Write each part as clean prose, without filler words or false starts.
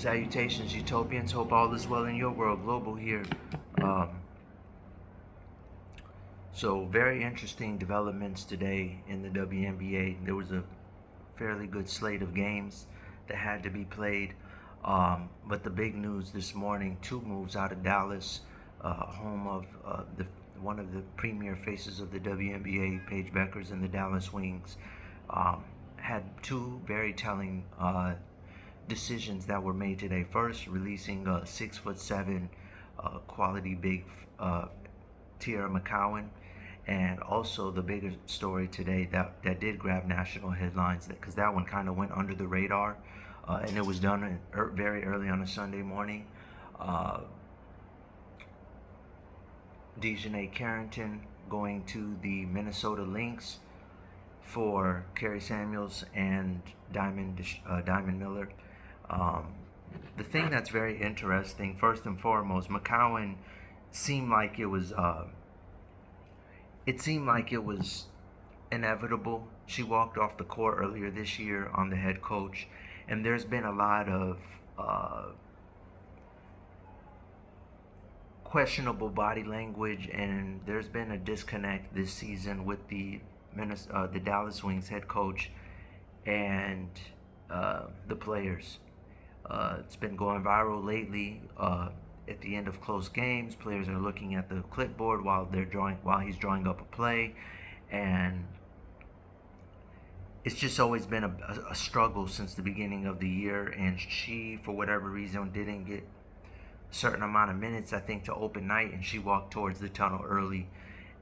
Salutations, Utopians. Hope all is well in your world. Global here. Um, so, very interesting developments today in the WNBA. There was a fairly good slate of games that had to be played. But the big news this morning: two moves out of Dallas, home of the one of the premier faces of the WNBA, Paige Bueckers, and the Dallas Wings. Had two very telling decisions that were made today. First, releasing a 6'7" quality big Tierra McCowan, and also the bigger story today that did grab national headlines, because that one kind of went under the radar, and it was done very early on a Sunday morning. Uh, Dejanay Carrington going to the Minnesota Lynx for Kerry Samuels and Diamond Miller. Um, the thing that's very interesting, first and foremost, McCowan seemed like it was inevitable. She walked off the court earlier this year on the head coach, and there's been a lot of questionable body language, and there's been a disconnect this season with the Dallas Wings head coach and the players. It's been going viral lately. At the end of close games, players are looking at the clipboard while he's drawing up a play, and it's just always been a struggle since the beginning of the year. And she, for whatever reason, didn't get a certain amount of minutes, I think, to open night, and she walked towards the tunnel early.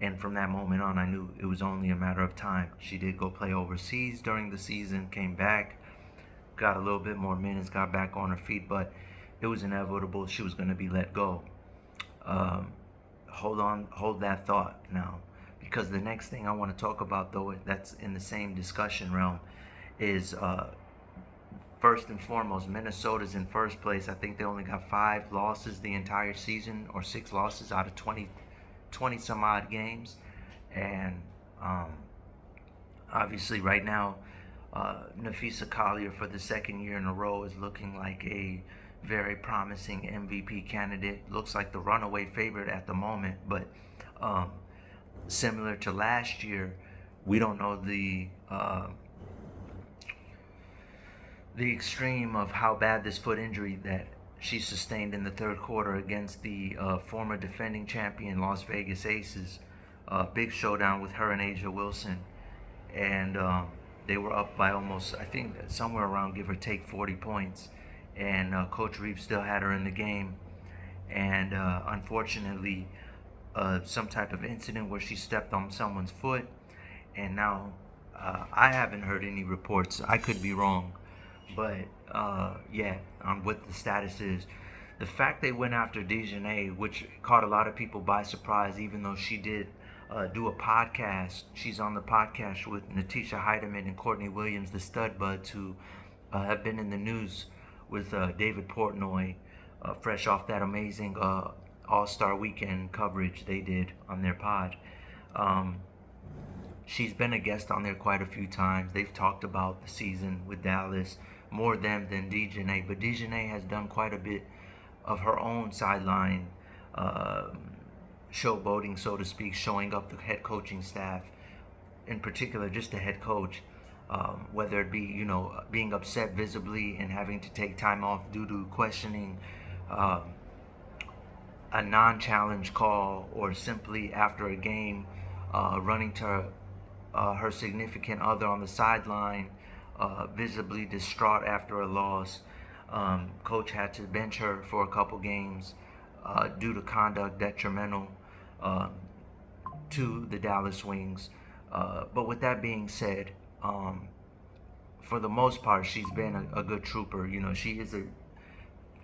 And from that moment on, I knew it was only a matter of time. She did go play overseas during the season, came back, got a little bit more minutes, got back on her feet, but it was inevitable she was going to be let go. Hold that thought now, because the next thing I want to talk about, though, that's in the same discussion realm, is first and foremost, Minnesota's in first place. I think they only got 5 losses the entire season, or 6 losses out of 20 some odd games. And obviously right now, Nafisa Collier, for the second year in a row, is looking like a very promising MVP candidate. Looks like the runaway favorite at the moment, but similar to last year, we don't know the extreme of how bad this foot injury that she sustained in the third quarter against the former defending champion Las Vegas Aces. Big showdown with her and Asia Wilson, and they were up by almost, I think, somewhere around, give or take, 40 points. And Coach Reeves still had her in the game. And unfortunately, some type of incident where she stepped on someone's foot. And now I haven't heard any reports. I could be wrong. But yeah, on what the status is. The fact they went after Dejanay, which caught a lot of people by surprise, even though she did do a podcast. She's on the podcast with Natisha Heidemann and Courtney Williams, the stud buds, who have been in the news with David Portnoy, fresh off that amazing All-Star Weekend coverage they did on their pod. She's been a guest on there quite a few times. They've talked about the season with Dallas, more them than Dejanay, but Dejanay has done quite a bit of her own sideline showboating, so to speak, showing up the head coaching staff, in particular just the head coach, whether it be, being upset visibly and having to take time off due to questioning a non-challenge call, or simply after a game running to her significant other on the sideline, visibly distraught after a loss. Coach had to bench her for a couple games due to conduct detrimental to the Dallas Wings. But with that being said, for the most part, she's been a good trooper. She is a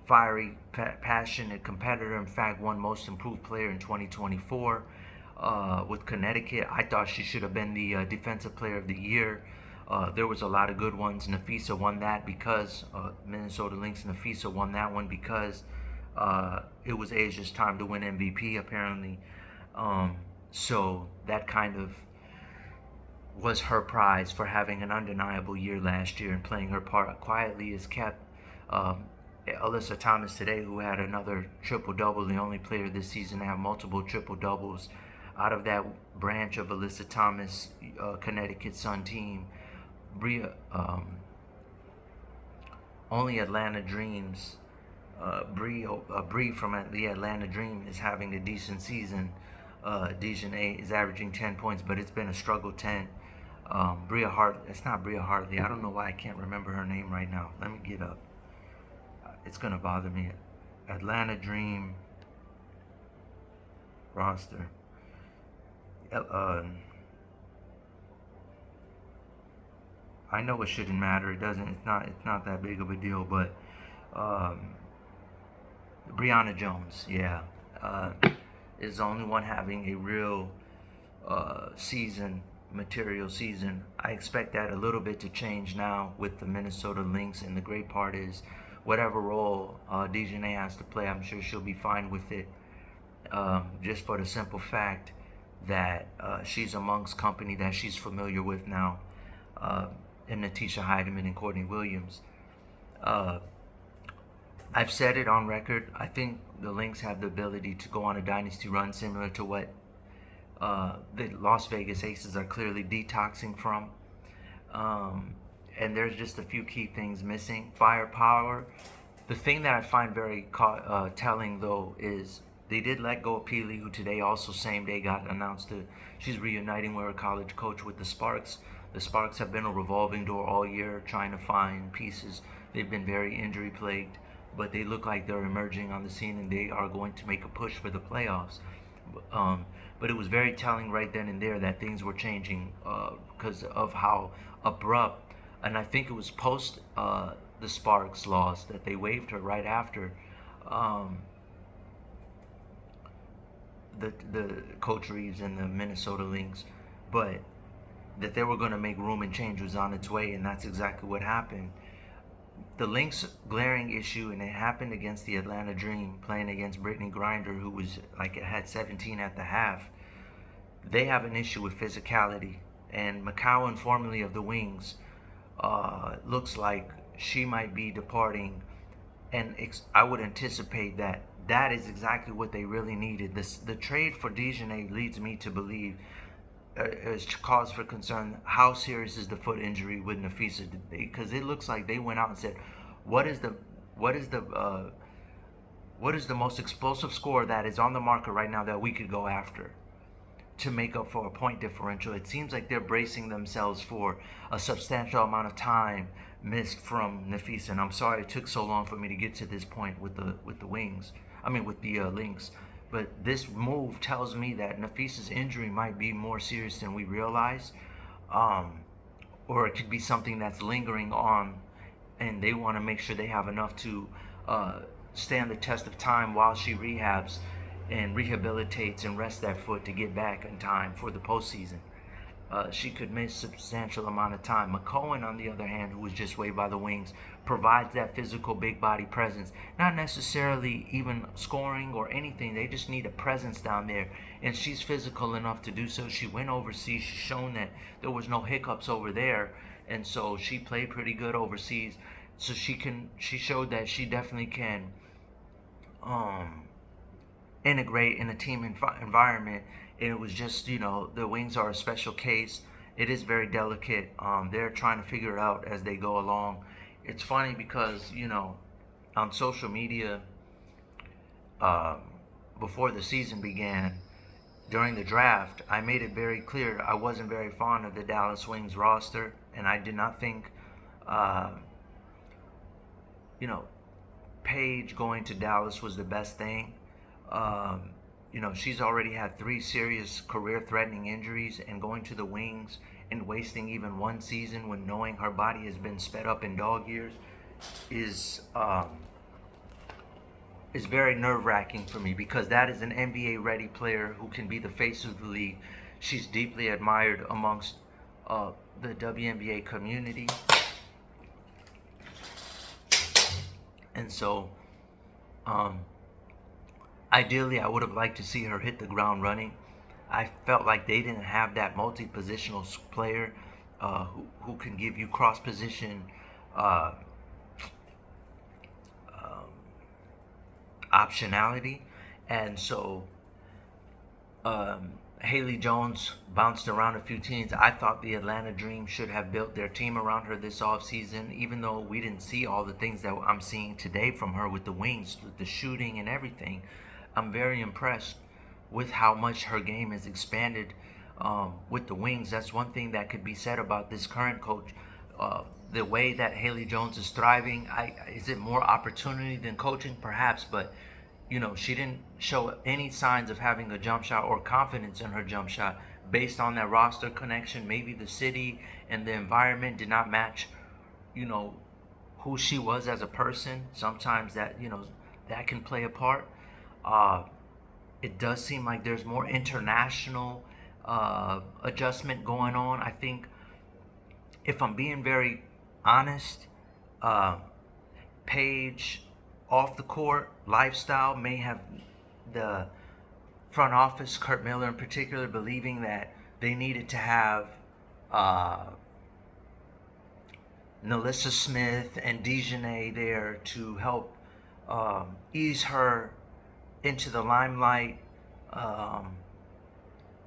fiery, passionate competitor. In fact, won Most Improved Player in 2024 with Connecticut. I thought she should have been the Defensive Player of the Year. There was a lot of good ones. Nafisa won that because Minnesota Lynx Nafisa won that one because it was Asia's time to win MVP, apparently. So that kind of was her prize for having an undeniable year last year and playing her part quietly as kept Alyssa Thomas today, who had another triple-double, the only player this season to have multiple triple-doubles out of that branch of Alyssa Thomas, Connecticut Sun team. Bria, only Atlanta Dreams. Bree from the Atlanta Dream is having a decent season. Dejanay is averaging 10 points, but it's been a struggle 10. Bria Hart, it's not Bria Hartley. I don't know why I can't remember her name right now. Let me get up. It's gonna bother me. Atlanta Dream roster. I know it shouldn't matter. It doesn't. It's not that big of a deal. But Brianna Jones, yeah, is the only one having a real material season. I expect that a little bit to change now with the Minnesota Lynx, and the great part is, whatever role Dejanay has to play, I'm sure she'll be fine with it. Just for the simple fact that she's amongst company that she's familiar with now, in Natisha Heidemann and Courtney Williams. I've said it on record. I think the Lynx have the ability to go on a dynasty run similar to what the Las Vegas Aces are clearly detoxing from. And there's just a few key things missing. Firepower. The thing that I find very telling, though, is they did let go of Peely, who today also same day got announced that she's reuniting with her college coach with the Sparks. The Sparks have been a revolving door all year trying to find pieces. They've been very injury plagued, but they look like they're emerging on the scene, and they are going to make a push for the playoffs. But it was very telling right then and there that things were changing because of how abrupt, and I think it was post the Sparks loss that they waived her right after the Coach Reeves and the Minnesota Lynx, but that they were going to make room and change was on its way, and that's exactly what happened. The Lynx glaring issue, and it happened against the Atlanta Dream, playing against Brittany Griner, who was had 17 at the half. They have an issue with physicality, and McCowan, formerly of the Wings, looks like she might be departing, and I would anticipate that is exactly what they really needed. The trade for Dejanay leads me to believe is cause for concern. How serious is the foot injury with Nafisa? Because it looks like they went out and said, what is the most explosive score that is on the market right now that we could go after to make up for a point differential? It seems like they're bracing themselves for a substantial amount of time missed from Nafisa, and I'm sorry it took so long for me to get to this point with the Wings. I mean, with the Lynx. But this move tells me that Nafisa's injury might be more serious than we realize, or it could be something that's lingering on, and they want to make sure they have enough to stand the test of time while she rehabs and rehabilitates and rests that foot to get back in time for the postseason. She could miss a substantial amount of time. McCowan, on the other hand, who was just waived by the Wings, provides that physical big body presence. Not necessarily even scoring or anything. They just need a presence down there. And she's physical enough to do so. She went overseas. She's shown that there was no hiccups over there. And so she played pretty good overseas. So she showed that she definitely can integrate in a team environment. And it was just, the Wings are a special case. It is very delicate. They're trying to figure it out as they go along. It's funny because, on social media, before the season began, during the draft, I made it very clear I wasn't very fond of the Dallas Wings roster, and I did not think, Paige going to Dallas was the best thing. She's already had 3 serious career-threatening injuries, and going to the Wings and wasting even one season when knowing her body has been sped up in dog years is very nerve-wracking for me, because that is an NBA-ready player who can be the face of the league. She's deeply admired amongst the WNBA community. And so, ideally, I would have liked to see her hit the ground running. I felt like they didn't have that multi-positional player who can give you cross-position optionality. And so Haley Jones bounced around a few teams. I thought the Atlanta Dream should have built their team around her this offseason, even though we didn't see all the things that I'm seeing today from her with the wings, with the shooting and everything. I'm very impressed with how much her game has expanded with the wings. That's one thing that could be said about this current coach. The way that Haley Jones is thriving, is it more opportunity than coaching? Perhaps, but she didn't show any signs of having a jump shot or confidence in her jump shot based on that roster connection. Maybe the city and the environment did not match, who she was as a person. Sometimes that can play a part. It does seem like there's more international adjustment going on. I think, if I'm being very honest, Paige off the court lifestyle may have the front office, Kurt Miller in particular, believing that they needed to have Nalissa Smith and Dejanay there to help ease her into the limelight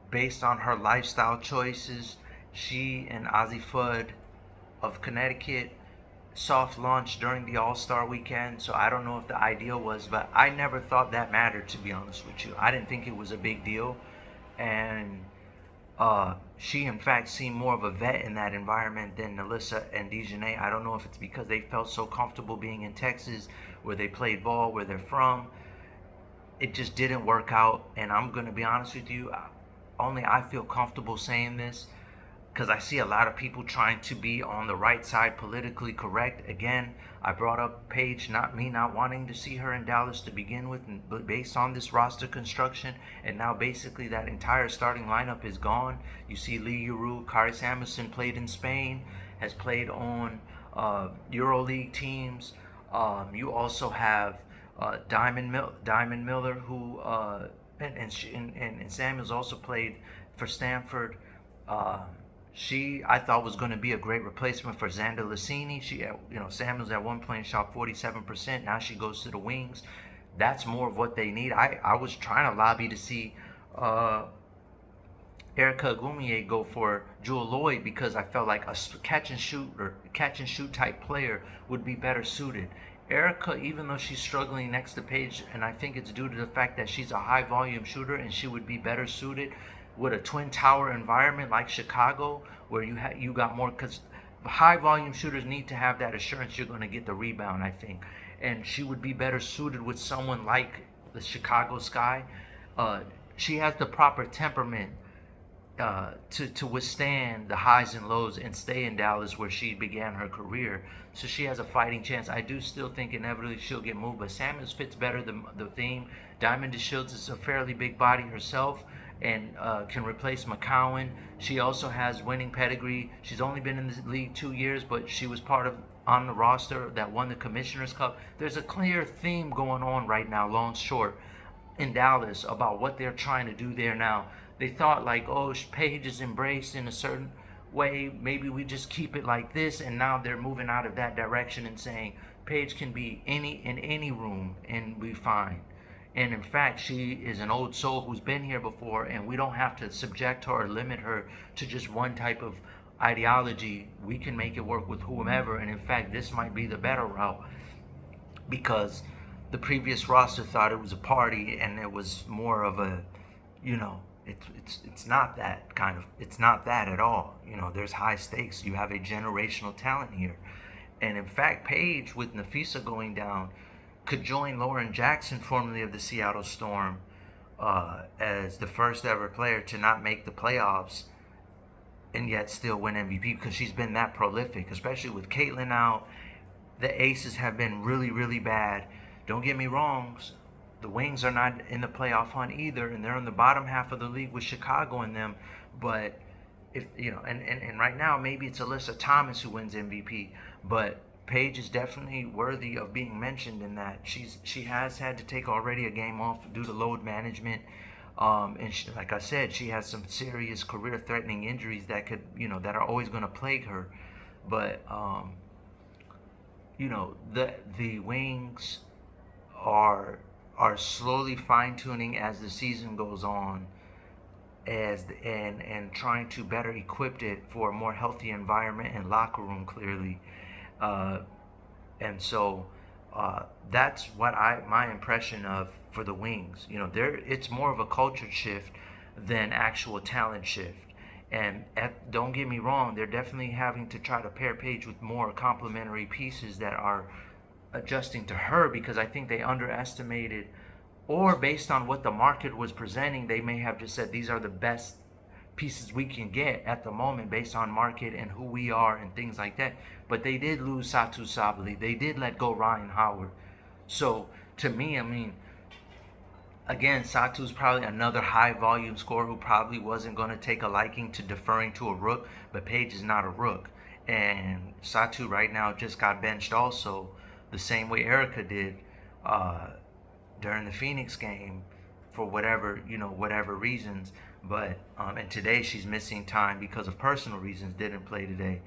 based on her lifestyle choices. She and Ozzie Fudd of Connecticut soft launch during the All-Star weekend, so I don't know if the ideal was, but I never thought that mattered, to be honest with you. I didn't think it was a big deal, and she in fact seemed more of a vet in that environment than Nalissa and Dejanay. I don't know if it's because they felt so comfortable being in Texas, where they played ball, where they're from. It just didn't work out, and I'm going to be honest with you, only I feel comfortable saying this, because I see a lot of people trying to be on the right side, politically correct. Again, I brought up Paige, not wanting to see her in Dallas to begin with, but based on this roster construction, and now basically that entire starting lineup is gone. You see Lee Giroux, Kari Samuelson played in Spain, has played on EuroLeague teams. You also have Diamond Miller, who and Samuels also played for Stanford. I thought was going to be a great replacement for Xander Lassini. Samuels at one point shot 47%. Now she goes to the wings. That's more of what they need. I was trying to lobby to see Erica Agumier go for Jewel Lloyd, because I felt like a catch and shoot type player would be better suited. Erica, even though she's struggling next to Paige, and I think it's due to the fact that she's a high volume shooter, and she would be better suited with a twin tower environment like Chicago, where you got more, because high volume shooters need to have that assurance you're going to get the rebound, I think. And she would be better suited with someone like the Chicago Sky. She has the proper temperament to withstand the highs and lows and stay in Dallas, where she began her career. So she has a fighting chance. I do still think inevitably she'll get moved, but Samuels fits better the theme. Diamond DeShields is a fairly big body herself, and can replace McCowan. She also has winning pedigree. She's only been in the league 2 years, but she was on the roster that won the Commissioner's Cup. There's a clear theme going on right now, long short, in Dallas, about what they're trying to do there now. They thought like, oh, Paige is embraced in a certain way, maybe we just keep it like this, and now they're moving out of that direction and saying Paige can be in any room and be fine. And in fact, she is an old soul who's been here before, and we don't have to subject her or limit her to just one type of ideology. We can make it work with whomever, and in fact, this might be the better route, because the previous roster thought it was a party, and it was more of a, it's not that kind of, it's not that at all. There's high stakes. You have a generational talent here. And in fact, Paige, with Nafisa going down, could join Lauren Jackson, formerly of the Seattle Storm, as the first ever player to not make the playoffs and yet still win MVP, because she's been that prolific, especially with Caitlin out. The Aces have been really, really bad. Don't get me wrong, the Wings are not in the playoff hunt either, and they're in the bottom half of the league with Chicago in them. But if and right now maybe it's Alyssa Thomas who wins MVP, but Paige is definitely worthy of being mentioned in that she has had to take already a game off due to load management, and like I said, she has some serious career-threatening injuries that could that are always going to plague her. But the Wings are are slowly fine-tuning as the season goes on, and trying to better equip it for a more healthy environment and locker room, clearly. uh, and so that's what my impression of for the Wings. There it's more of a culture shift than actual talent shift. And don't get me wrong, they're definitely having to try to pair Paige with more complementary pieces that are adjusting to her, because I think they underestimated, or based on what the market was presenting, they may have just said these are the best pieces we can get at the moment based on market and who we are and things like that. But they did lose Satu Sabali. They did let go Ryan Howard. So to me, I mean, again, Satu's probably another high volume scorer who probably wasn't going to take a liking to deferring to a rook, but Paige is not a rook. And Satu right now just got benched also, the same way Erica did uh, during the Phoenix game for whatever reasons. But and today she's missing time because of personal reasons, didn't play today.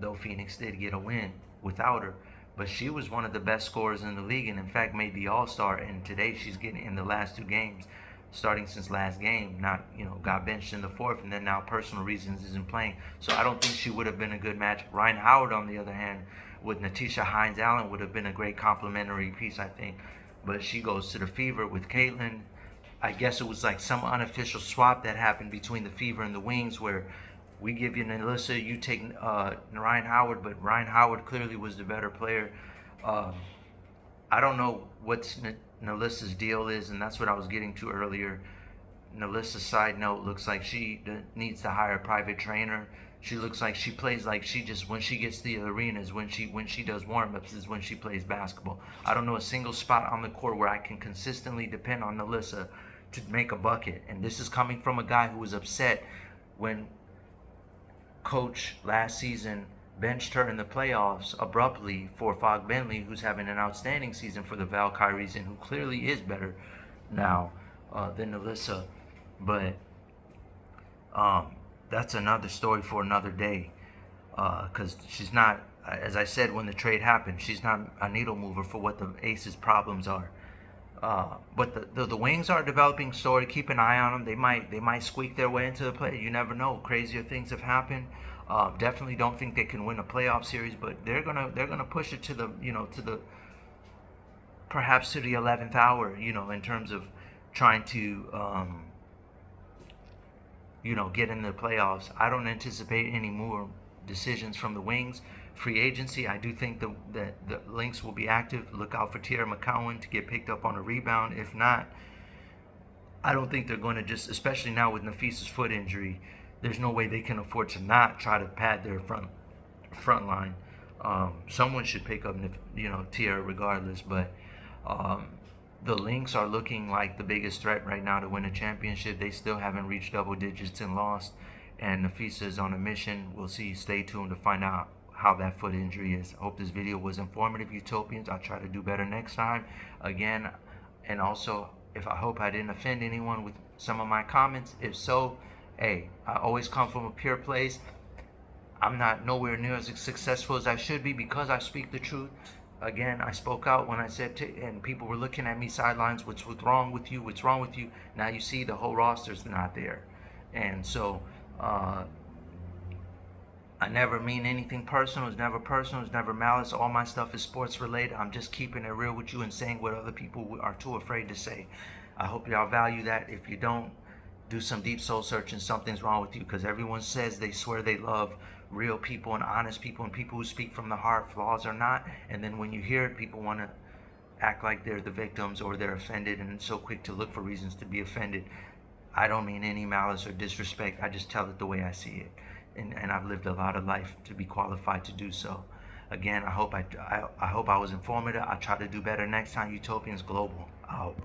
Though Phoenix did get a win without her. But she was one of the best scorers in the league, and in fact made the All-Star. And today she's getting, in the last two games, starting since last game, not got benched in the fourth, and then now personal reasons isn't playing. So I don't think she would have been a good match. Ryan Howard, on the other hand, with Natisha Hines-Allen, would have been a great complementary piece, I think. But she goes to the Fever with Caitlin. I guess it was like some unofficial swap that happened between the Fever and the Wings, where we give you Nalissa, you take Ryan Howard, but Ryan Howard clearly was the better player. Um, I don't know what Nalissa's deal is, and that's what I was getting to earlier. Nalissa's side note looks like she needs to hire a private trainer. She looks like she plays like she just, when she gets to the arena is when she does warm-ups, is when she plays basketball. I don't know a single spot on the court where I can consistently depend on Nalissa to make a bucket. And this is coming from a guy who was upset when coach last season benched her in the playoffs abruptly for Fog Bentley, who's having an outstanding season for the Valkyries and who clearly is better now than Nalissa. But that's another story for another day, because she's not, as I said when the trade happened, she's not a needle mover for what the Aces' problems are. But the Wings are a developing story. Keep an eye on them. They might squeak their way into the play. You never know. Crazier things have happened. Definitely don't think they can win a playoff series, but they're gonna push it to the perhaps to the 11th hour. In terms of trying to get in the playoffs. I don't anticipate any more decisions from the Wings. Free agency, I do think that the Lynx will be active. Look out for Tierra McCowan to get picked up on a rebound. If not, I don't think they're going to just, especially now with Nafisa's foot injury, there's no way they can afford to not try to pad their front line. Someone should pick up, Tierra regardless. But the Lynx are looking like the biggest threat right now to win a championship. They still haven't reached double digits and lost. And Nafisa is on a mission. We'll see. Stay tuned to find out how that foot injury is. I hope this video was informative, Utopians. I'll try to do better next time. Again, and also, I hope I didn't offend anyone with some of my comments. If so, hey, I always come from a pure place. I'm not nowhere near as successful as I should be because I speak the truth. Again, I spoke out when I said, and people were looking at me sidelines, what's wrong with you? What's wrong with you? Now you see the whole roster's not there. And so, I never mean anything personal. It's never personal. It's never malice. All my stuff is sports related. I'm just keeping it real with you and saying what other people are too afraid to say. I hope y'all value that. If you don't, do some deep soul searching. Something's wrong with you, because everyone says they swear they love real people and honest people and people who speak from the heart, flaws or not. And then when you hear it, people want to act like they're the victims or they're offended and so quick to look for reasons to be offended. I don't mean any malice or disrespect. I just tell it the way I see it. And I've lived a lot of life to be qualified to do so. Again, I hope I was informative. I'll try to do better next time. Utopians Global out.